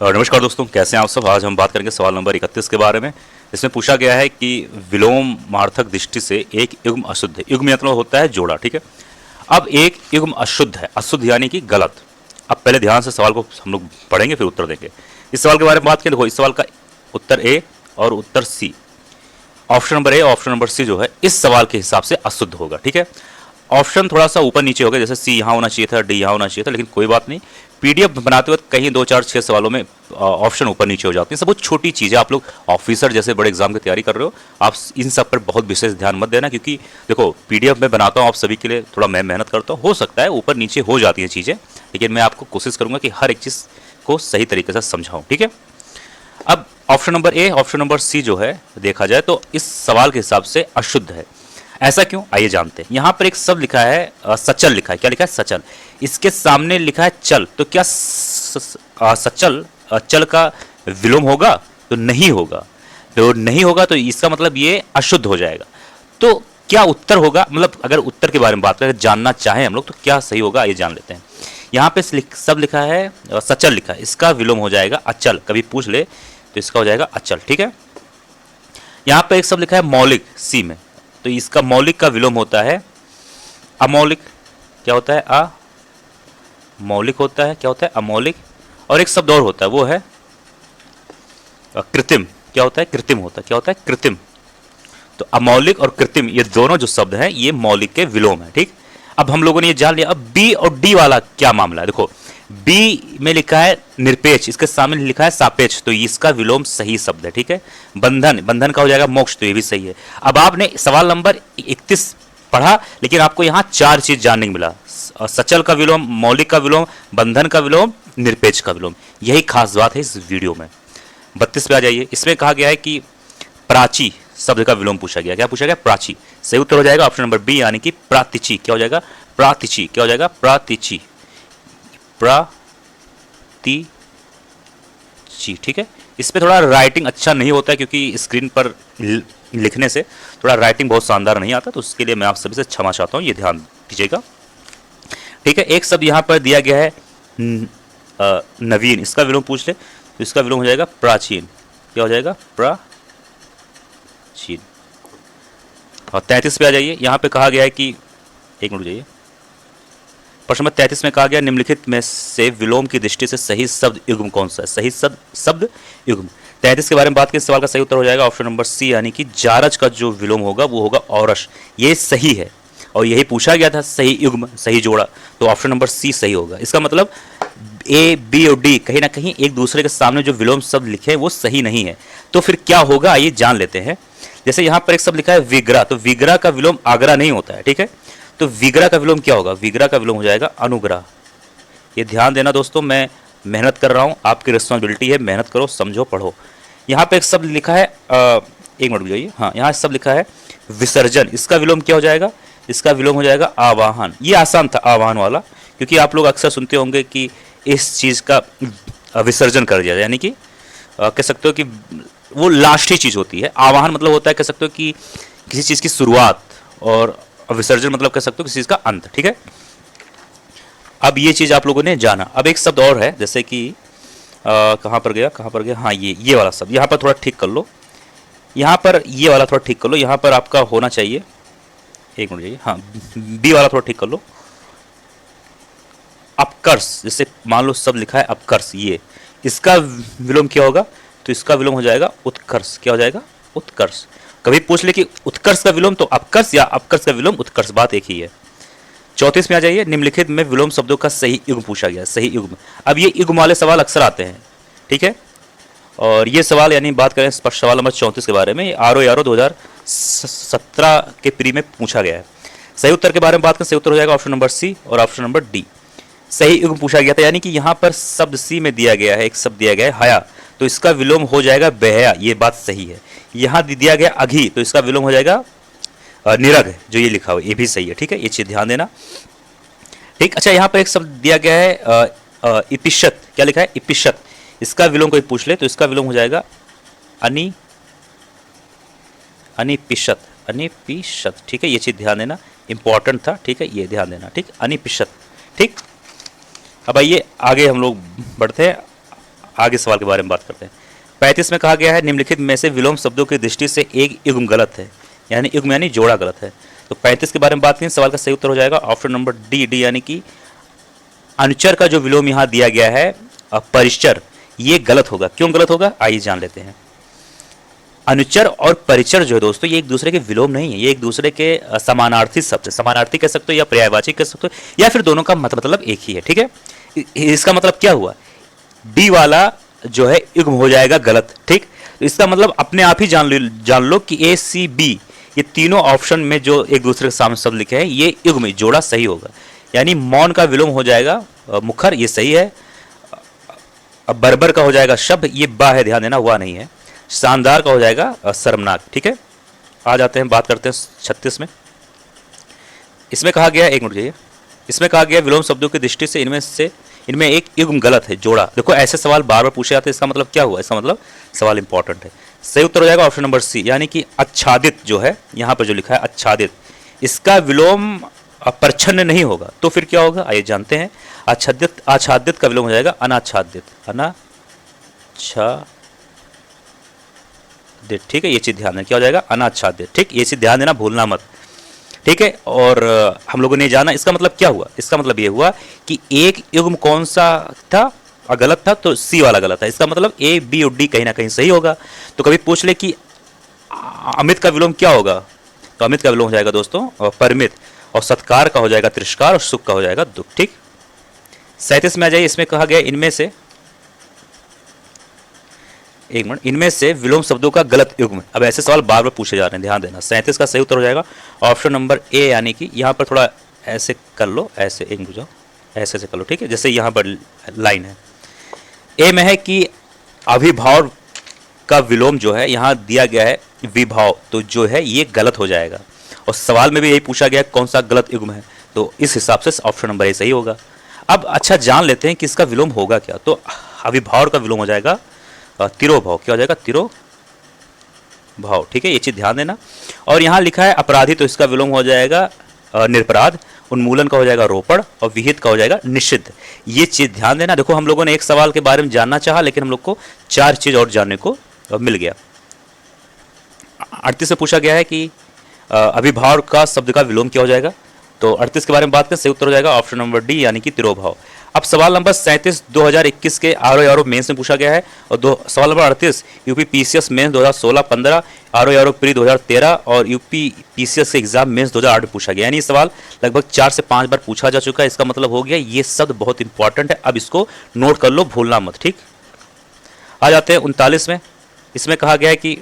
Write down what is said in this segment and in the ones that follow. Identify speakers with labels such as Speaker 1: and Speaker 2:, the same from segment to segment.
Speaker 1: नमस्कार दोस्तों, कैसे हैं आप सब। आज हम बात करेंगे सवाल नंबर 31 के बारे में। इसमें पूछा गया है कि विलोमार्थक दृष्टि से एक युग्म अशुद्ध है। युग्म मतलब होता है जोड़ा, ठीक है। अब एक युग्म अशुद्ध है, अशुद्ध यानी कि गलत। अब पहले ध्यान से सवाल को हम लोग पढ़ेंगे, फिर उत्तर देंगे। इस सवाल के बारे में बात करें, देखो इस सवाल का उत्तर ए और उत्तर सी, ऑप्शन नंबर ए और ऑप्शन नंबर सी जो है इस सवाल के हिसाब से अशुद्ध होगा, ठीक है। ऑप्शन थोड़ा सा ऊपर नीचे हो गया, जैसे सी यहाँ होना चाहिए था, डी यहाँ होना चाहिए था, लेकिन कोई बात नहीं। पीडीएफ बनाते वक्त कहीं 2 4 6 सवालों में ऑप्शन ऊपर नीचे हो जाती है। सब बहुत छोटी चीज़ है। आप लोग ऑफिसर जैसे बड़े एग्जाम की तैयारी कर रहे हो, आप इन सब पर बहुत विशेष ध्यान मत देना, क्योंकि देखो पीडीएफ में बनाता हूँ आप सभी के लिए, थोड़ा मैं मेहनत करता हूँ, हो सकता है ऊपर नीचे हो जाती हैं चीज़ें, लेकिन मैं आपको कोशिश करूँगा कि हर एक चीज़ को सही तरीके से समझाऊँ, ठीक है। अब option number A, option number C जो है देखा जाए तो इस सवाल के हिसाब से अशुद्ध है। ऐसा क्यों, आइए जानते हैं। यहां पर एक शब्द लिखा है सचल लिखा है। क्या लिखा है? सचल। इसके सामने लिखा है चल, तो क्या सचल चल का विलोम होगा? तो नहीं होगा। तो नहीं होगा तो इसका मतलब ये अशुद्ध हो जाएगा। तो क्या उत्तर होगा, मतलब अगर उत्तर के बारे में बात करें, जानना चाहें हम लोग, तो क्या सही होगा आइए जान लेते हैं। यहाँ पे सब लिखा है सचल लिखा है, इसका विलोम हो जाएगा अचल। कभी पूछ ले तो इसका हो जाएगा अचल, ठीक है। यहाँ पे एक शब्द लिखा है मौलिक सी में, तो इसका मौलिक का विलोम होता है अमौलिक। क्या होता है? अमौलिक होता है। क्या होता है? अमौलिक। और एक शब्द और होता है, वो है कृत्रिम। क्या होता है? कृत्रिम होता है। क्या होता है? कृत्रिम। तो अमौलिक और कृत्रिम ये दोनों जो शब्द हैं ये मौलिक के विलोम है, ठीक। अब हम लोगों ने ये जान लिया। अब बी और डी वाला क्या मामला है, देखो बी में लिखा है निरपेक्ष, इसके सामने लिखा है सापेक्ष, तो इसका विलोम सही शब्द है, ठीक है। बंधन, बंधन का हो जाएगा मोक्ष, तो ये भी सही है। अब आपने सवाल नंबर 31 पढ़ा, लेकिन आपको यहाँ 4 चीज जानने को मिला। सचल का विलोम, मौलिक का विलोम, बंधन का विलोम, निरपेक्ष का विलोम। यही खास बात है इस वीडियो में। 32 पे आ जाइए। इसमें कहा गया है कि प्राची शब्द का विलोम पूछा गया। क्या पूछा गया? प्राची। सही उत्तर हो जाएगा ऑप्शन नंबर बी, यानी कि प्रातिची। क्या हो जाएगा? प्रातिची। क्या हो जाएगा? प्रातिची। प्रातिची, ठीक है। इस पे थोड़ा राइटिंग अच्छा नहीं होता है, क्योंकि स्क्रीन पर लिखने से थोड़ा राइटिंग बहुत शानदार नहीं आता, तो उसके लिए मैं आप सभी से क्षमा चाहता हूँ, ये ध्यान दीजिएगा, ठीक है। एक शब्द यहाँ पर दिया गया है नवीन, इसका विलोम पूछ ले तो इसका विलोम हो जाएगा प्राचीन। क्या हो जाएगा? प्राचीन। और 33 पे आ जाइए। यहाँ पे कहा गया है कि, एक मिनट जाइए, प्रश्न नंबर 33 में कहा गया निम्नलिखित में से विलोम की दृष्टि से सही शब्द युग्म कौन सा है? सही शब्द युग्म। 33 के बारे में बात करें, सवाल का सही उत्तर हो जाएगा ऑप्शन नंबर सी, यानी कि जारज का जो विलोम होगा वो होगा औरस। ये सही है और यही पूछा गया था, सही युग्म, सही जोड़ा, तो ऑप्शन नंबर सी सही होगा। इसका मतलब ए, बी और डी कहीं ना कहीं एक दूसरे के सामने जो विलोम शब्द लिखे हैं वो सही नहीं है। तो फिर क्या होगा आइए जान लेते हैं। जैसे यहाँ पर एक शब्द लिखा है विग्रह, तो विग्रह का विलोम आग्रह नहीं होता है, ठीक है। तो विग्रह का विलोम क्या होगा? विग्रह का विलोम हो जाएगा अनुग्रह। ये ध्यान देना दोस्तों, मैं मेहनत कर रहा हूँ, आपकी रिस्पॉन्सिबिलिटी है, मेहनत करो, समझो, पढ़ो। यहाँ पे एक शब्द लिखा है एक मिनट जाइए, हाँ, यहाँ शब्द लिखा है विसर्जन, इसका विलोम क्या हो जाएगा? इसका विलोम हो जाएगा आवाहन। ये आसान था आवाहन वाला, क्योंकि आप लोग अक्सर सुनते होंगे कि इस चीज़ का विसर्जन कर दिया, यानी कि कह सकते हो कि वो लास्ट ही चीज़ होती है। आवाहन मतलब होता है, कह सकते हो कि किसी चीज़ की शुरुआत, और विसर्जन मतलब कह सकते हो किसी चीज़ का अंत, ठीक है। अब ये चीज़ आप लोगों ने जाना। अब एक शब्द और है, जैसे कि कहाँ पर गया, हाँ, ये वाला शब्द यहाँ पर थोड़ा ठीक कर लो। यहाँ पर ये वाला थोड़ा ठीक कर लो। यहाँ पर आपका होना चाहिए, एक मिनट जाइए, हाँ, बी वाला थोड़ा ठीक कर लो। अपकर्ष, जैसे मान लो शब्द लिखा है अपकर्ष, ये इसका विलोम क्या होगा? तो इसका विलोम हो जाएगा उत्कर्ष। क्या हो जाएगा? उत्कर्ष। कभी पूछ ले कि उत्कर्ष का विलोम तो अपकर्ष या अपकर्ष का विलोम उत्कर्ष, बात एक ही है। 34 में आ जाइए। निम्नलिखित में विलोम शब्दों का सही युग्म पूछा गया। सही युग्म। अब ये युग्म वाले सवाल अक्सर आते हैं, ठीक है। और ये सवाल, यानी बात करें सवाल नंबर 34 के बारे में, आर 2017 के प्री में पूछा गया है। सही उत्तर के बारे में बात करें, सही उत्तर हो जाएगा ऑप्शन नंबर सी और ऑप्शन नंबर डी। सही युग्म पूछा गया था, यानी कि यहाँ पर शब्द सी में दिया गया है, एक शब्द दिया गया है हया, तो इसका विलोम हो जाएगा बेहया। ये बात सही है। यहाँ दिया गया अघी, तो इसका विलोम हो जाएगा निरग, जो ये लिखा हुआ ये भी सही है, ठीक है। ये चीज ध्यान देना, ठीक। अच्छा, यहाँ पर एक शब्द दिया गया है इपिशत। क्या लिखा है? इपिशत। इसका विलोम कोई पूछ ले तो इसका विलोम हो जाएगा अनिपिशत। अनिपिशत, ठीक है। ये चीज ध्यान देना, इंपॉर्टेंट था, ठीक है, ये ध्यान देना, ठीक। अनिपिशत, ठीक। अब आइए आगे हम लोग बढ़ते हैं। आगे सवाल के बारे में बात करते हैं। 35 में कहा गया है निम्नलिखित में से विलोम शब्दों की दृष्टि से एक युग्म गलत है, यानी युग्म यानी जोड़ा गलत है। तो 35 के बारे में बात करें, सवाल का सही उत्तर हो जाएगा ऑप्शन नंबर डी यानी कि अनुचर का जो विलोम यहाँ दिया गया है परिचर, ये गलत होगा। क्यों गलत होगा आइए जान लेते हैं। अनुचर और परिचर जो है दोस्तों ये एक दूसरे के विलोम नहीं है, ये एक दूसरे के समानार्थी शब्द, समानार्थी कह सकते हो या पर्यायवाची कह सकते हो, या फिर दोनों का मतलब एक ही है। ठीक है, इसका मतलब क्या हुआ, डी वाला जो है युग्म हो जाएगा गलत। ठीक, तो इसका मतलब अपने आप ही जान लो कि ए सी बी ये तीनों ऑप्शन में जो एक दूसरे के सामने शब्द लिखे हैं ये युग्म जोड़ा सही होगा। यानी मौन का विलोम हो जाएगा मुखर, ये सही है। अब बर्बर का हो जाएगा शब्द, ये बा है, ध्यान देना हुआ नहीं है। शानदार का हो जाएगा शर्मनाक। ठीक है, आ जाते हैं बात करते हैं 36 में। इसमें कहा गया, एक मिनट जाइए, इसमें कहा गया विलोम शब्दों की दृष्टि से इनमें एक युग्म गलत है जोड़ा। देखो ऐसे सवाल बार बार पूछे जाते हैं, इसका मतलब क्या हुआ, इसका मतलब सवाल इंपॉर्टेंट है। सही उत्तर हो जाएगा ऑप्शन नंबर सी, यानी कि आच्छादित जो है यहाँ पर जो लिखा है आच्छादित, इसका विलोम परछन्न नहीं होगा। तो फिर क्या होगा आइए जानते हैं। आच्छादित का विलोम हो जाएगा अनाच्छादित, ठीक है, ये चीज ध्यान देना, क्या हो जाएगा अनाच्छादित। ठीक, ये चीज ध्यान देना, भूलना मत। ठीक है, और हम लोगों ने जाना इसका मतलब क्या हुआ, इसका मतलब ये हुआ कि एक युग्म कौन सा था गलत था, तो सी वाला गलत था। इसका मतलब ए बी और डी कहीं ना कहीं सही होगा। तो कभी पूछ ले कि अमित का विलोम क्या होगा, तो अमित का विलोम हो जाएगा दोस्तों परमित, और सत्कार का हो जाएगा तिरस्कार, और सुख का हो जाएगा दुख। ठीक, 37 में आ जाइए। इसमें कहा गया इनमें से, एक मिनट, इनमें से विलोम शब्दों का गलत युग्म। अब ऐसे सवाल बार बार पूछे जा रहे हैं, ध्यान देना। 37 का सही उत्तर हो जाएगा ऑप्शन नंबर ए, यानी कि यहाँ पर थोड़ा ऐसे कर लो, ऐसे एक बुझाओ, ऐसे कर लो। ठीक है, जैसे यहाँ पर लाइन है, ए में है कि अभिभाव का विलोम जो है यहाँ दिया गया है विभाव, तो जो है ये गलत हो जाएगा। और सवाल में भी यही पूछा गया कौन सा गलत युग्म है, तो इस हिसाब से ऑप्शन नंबर ए सही होगा। अब अच्छा जान लेते हैं कि इसका विलोम होगा क्या। तो अभिभाव का विलोम हो जाएगा तिरोभाव, क्या हो जाएगा तिरोभाव। ठीक है, ये चीज ध्यान देना। और यहाँ लिखा है अपराधी, तो इसका विलोम हो जाएगा निरपराध। उन्मूलन का हो जाएगा रोपण, और विहित का हो जाएगा निषिद्ध। ये चीज ध्यान देना। देखो हम लोगों ने एक सवाल के बारे में जानना चाहा, लेकिन हम लोग को 4 चीज और जानने को मिल गया। 38 से पूछा गया है कि अभिभाव का शब्द का विलोम क्या हो जाएगा। तो 38 के बारे में बात करें, सही उत्तर हो जाएगा ऑप्शन नंबर डी, यानी कि तिरोभाव। अब सवाल नंबर 37 2021 के आरओ मेंस में पूछा गया है, और सवाल नंबर 38 UP PCS mains 2016-15, RO pre 2013 और यूपी पीसीएस के एग्जाम मेंस 2008 में पूछा गया। यानी सवाल लगभग 4 से 5 बार पूछा जा चुका है। इसका मतलब हो गया ये शब्द बहुत इंपॉर्टेंट है, अब इसको नोट कर लो, भूलना मत। ठीक, आ जाते हैं 39 में। इसमें कहा गया है कि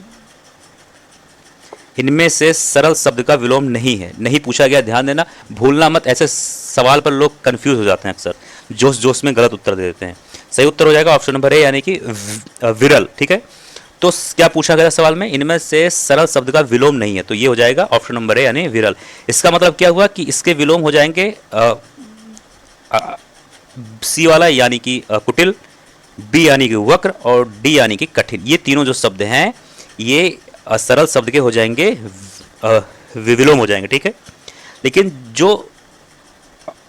Speaker 1: इनमें से सरल शब्द का विलोम नहीं है, नहीं पूछा गया, ध्यान देना, भूलना मत। ऐसे सवाल पर लोग कंफ्यूज हो जाते हैं, अक्सर जोश जोश में गलत उत्तर दे देते हैं। सही उत्तर हो जाएगा ऑप्शन नंबर ए, यानी कि विरल। ठीक है, तो क्या पूछा गया सवाल में, इनमें से सरल शब्द का विलोम नहीं है, तो ये हो जाएगा ऑप्शन नंबर ए, यानी विरल। इसका मतलब क्या हुआ कि इसके विलोम हो जाएंगे सी वाला, यानी कि कुटिल, बी यानी कि वक्र, और डी यानी कि कठिन। ये तीनों जो शब्द हैं ये सरल शब्द के हो जाएंगे, विलोम हो जाएंगे। ठीक है, लेकिन जो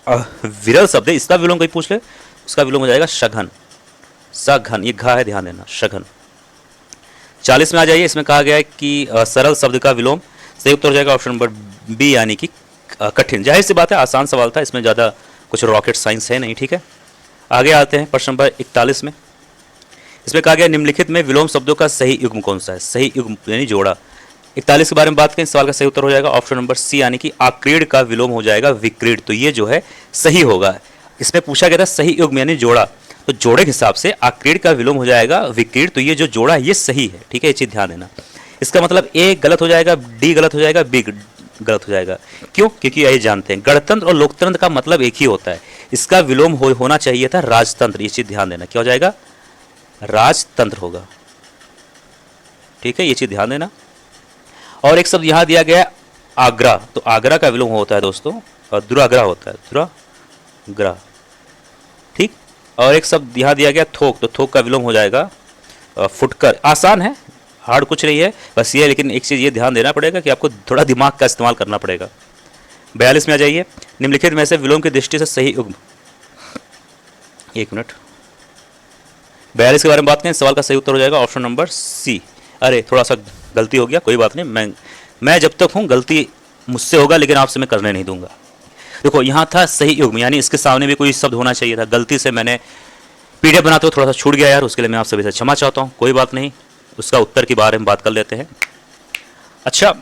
Speaker 1: विरल शब्द है इसका विलोम कोई पूछ ले, उसका विलोम हो जाएगा सघन, सघन, ये घा है, ध्यान देना, सघन। 40 में आ जाइए। इसमें कहा गया है कि सरल शब्द का विलोम, सही उत्तर हो जाएगा ऑप्शन नंबर बी, यानी कि कठिन। जाहिर सी बात है, आसान सवाल था, इसमें ज़्यादा कुछ रॉकेट साइंस है नहीं। ठीक है, आगे आते हैं प्रश्न नंबर 41 में। इसमें कहा गया निम्नलिखित में विलोम शब्दों का सही युग्म कौन सा है, सही युग्म यानी जोड़ा। 41 के बारे में बात करें, सवाल का सही उत्तर हो जाएगा ऑप्शन नंबर सी, यानी कि आक्रीड का विलोम हो जाएगा विक्रीड, तो ये जो है सही होगा। इसमें पूछा गया था सही युग्म यानी जोड़ा, तो जोड़े के हिसाब से आक्रीड का विलोम हो जाएगा विक्रीड, तो ये जो जोड़ा है ये सही है। ठीक है, ये चीज ध्यान देना। इसका मतलब ए गलत हो जाएगा, डी गलत हो जाएगा, बी गलत हो जाएगा। क्यों, क्योंकि यही जानते हैं गणतंत्र और लोकतंत्र का मतलब एक ही होता है। इसका विलोम होना चाहिए था राजतंत्र, ये चीज ध्यान देना, क्या हो जाएगा राजतंत्र होगा। ठीक है, ये चीज ध्यान देना। और एक शब्द यहां दिया गया है आगरा, तो आगरा का विलोम होता है दोस्तों दुराग्रह होता है, दुराग्रह। ठीक, और एक शब्द यहां दिया गया थोक, तो थोक का विलोम हो जाएगा फुटकर। आसान है, हार्ड कुछ नहीं है, बस ये, लेकिन एक चीज ये ध्यान देना पड़ेगा कि आपको थोड़ा दिमाग का इस्तेमाल करना पड़ेगा। 42 में आ जाइए। निम्नलिखित में से विलोम की दृष्टि से सही युग्म, एक मिनट, 42 के बारे में बात करें, सवाल का सही उत्तर हो जाएगा ऑप्शन नंबर सी। अरे थोड़ा सा गलती हो गया, कोई बात नहीं, मैं जब तक हूँ गलती मुझसे होगा, लेकिन आपसे मैं करने नहीं दूंगा। देखो यहाँ था सही युग्म, यानी इसके सामने भी कोई शब्द होना चाहिए था। गलती से मैंने पीडीएफ बनाते हुए थोड़ा सा छूट गया यार, उसके लिए मैं आप सभी से क्षमा चाहता हूँ। कोई बात नहीं, उसका उत्तर के बारे में बात कर लेते हैं। अच्छा,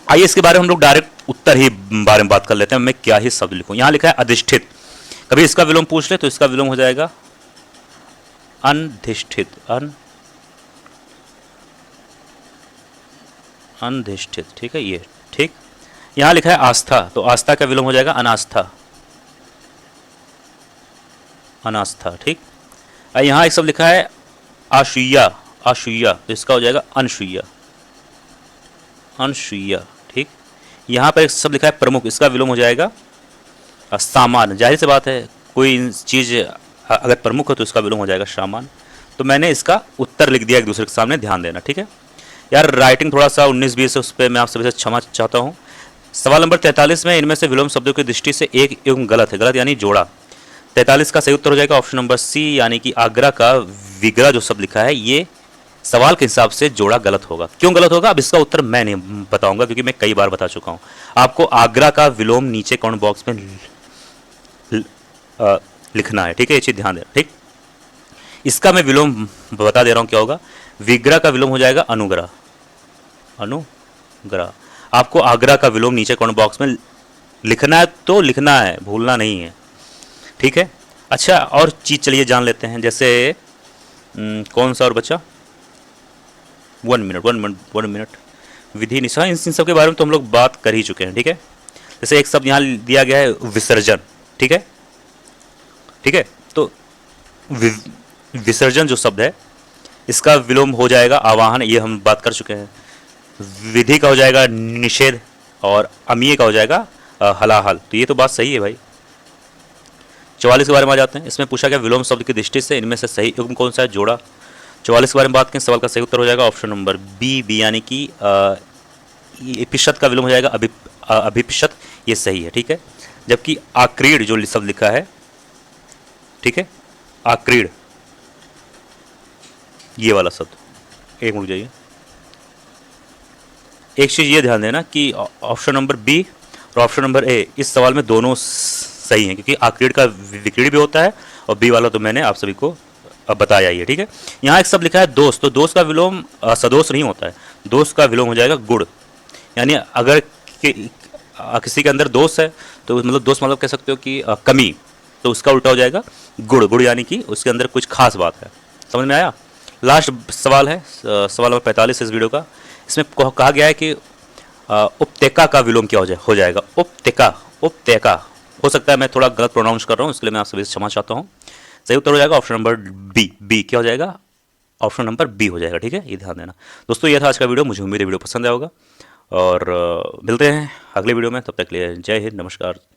Speaker 1: आइए इसके बारे में हम लोग डायरेक्ट उत्तर ही बारे में बात कर लेते हैं। मैं क्या ही शब्द लिखूं, यहाँ लिखा है अधिष्ठित। कभी इसका विलोम पूछ ले तो इसका विलोम हो जाएगा अनधिष्ठित। अनधिष्ठित, ठीक है, ये ठीक। यहाँ लिखा है आस्था, तो आस्था का विलोम हो जाएगा अनास्था। अनास्था, ठीक। यहाँ एक शब्द लिखा है आशुया, आशुया, तो इसका हो जाएगा अनशुया। अनशुया, ठीक। यहाँ पर एक शब्द लिखा है प्रमुख, इसका विलोम हो जाएगा सामान। जाहिर सी बात है, कोई चीज़ अगर प्रमुख हो तो इसका विलोम हो जाएगा सामान। तो मैंने इसका उत्तर लिख दिया एक दूसरे के सामने, ध्यान देना, ठीक है यार। राइटिंग थोड़ा सा 19-20 है, उस पर मैं आप सभी से क्षमा चाहता हूँ। सवाल नंबर 43 में इनमें से विलोम शब्दों की दृष्टि से एक युग्म गलत है। गलत यानी जोड़ा। 43 का सही उत्तर हो जाएगा ऑप्शन नंबर सी, यानी कि आगरा का विग्रह जो शब्द लिखा है, ये सवाल के हिसाब से जोड़ा गलत होगा। क्यों गलत होगा, अब इसका उत्तर मैं नहीं बताऊंगा, क्योंकि मैं कई बार बता चुका हूं। आपको आगरा का विलोम नीचे कमेंट बॉक्स में लिखना है, ठीक है, ये चीज ध्यान देना, ठीक। इसका मैं विलोम बता दे रहा हूं क्या होगा। विग्रह का विलोम हो जाएगा अनुग्रह। अनुग्रह। आपको आगरा का विलोम नीचे कमेंट बॉक्स में लिखना है, तो लिखना है, भूलना नहीं है, ठीक है। अच्छा, और चीज चलिए जान लेते हैं, जैसे कौन सा और बचा, 1 मिनट विधि निशा, इन सब के बारे में तो हम लोग बात कर ही चुके हैं, ठीक है। जैसे एक शब्द यहाँ दिया गया है विसर्जन, ठीक है, ठीक है। तो विसर्जन जो शब्द है, इसका विलोम हो जाएगा आवाहन, ये हम बात कर चुके हैं। विधि का हो जाएगा निषेध, और अमीय का हो जाएगा हलाहल। तो ये तो बात सही है भाई। 44 के बारे में आ जाते हैं। इसमें पूछा गया विलोम शब्द की दृष्टि से इनमें से सही युग्म कौन सा है, जोड़ा। 44 के बारे में बात करें, सवाल का सही उत्तर हो जाएगा ऑप्शन नंबर बी, यानी कि एपिशत का विलोम हो जाएगा अभिपिशत, ये सही है, ठीक है। जबकि आक्रीड जो शब्द लिखा है, ठीक है, आक्रीड, ये वाला शब्द, एक मिनट जाइए, एक चीज ये ध्यान देना कि ऑप्शन नंबर बी और ऑप्शन नंबर ए, इस सवाल में दोनों सही है, क्योंकि आक्रीड का विक्रीड भी होता है, और बी वाला तो मैंने आप सभी को अब बताया ही है, ठीक है। यहाँ एक शब्द लिखा है दोस्त, तो दोस्त का विलोम सदोष नहीं होता है, दोस्त का विलोम हो जाएगा गुड़। यानी अगर किसी के अंदर दोष है, तो मतलब दोस्त मतलब कह सकते हो कि कमी, तो उसका उल्टा हो जाएगा गुड़। गुड़ यानी कि उसके अंदर कुछ खास बात है। समझ में आया। लास्ट सवाल है, सवाल नंबर 45 इस वीडियो का। इसमें कहा गया है कि उपत्यका का विलोम क्या हो जाएगा, उपत्यका। उपत्यका हो सकता है मैं थोड़ा गलत प्रोनाउंस कर रहा हूँ, इसके लिए मैं आप सभी से क्षमा चाहता हूँ। सही उत्तर हो जाएगा ऑप्शन नंबर बी। क्या हो जाएगा, ऑप्शन नंबर बी हो जाएगा, ठीक है, ये ध्यान देना। दोस्तों ये था आज का वीडियो, मुझे उम्मीद है वीडियो पसंद आया होगा, और मिलते हैं अगले वीडियो में। तब तक के लिए जय हिंद, नमस्कार।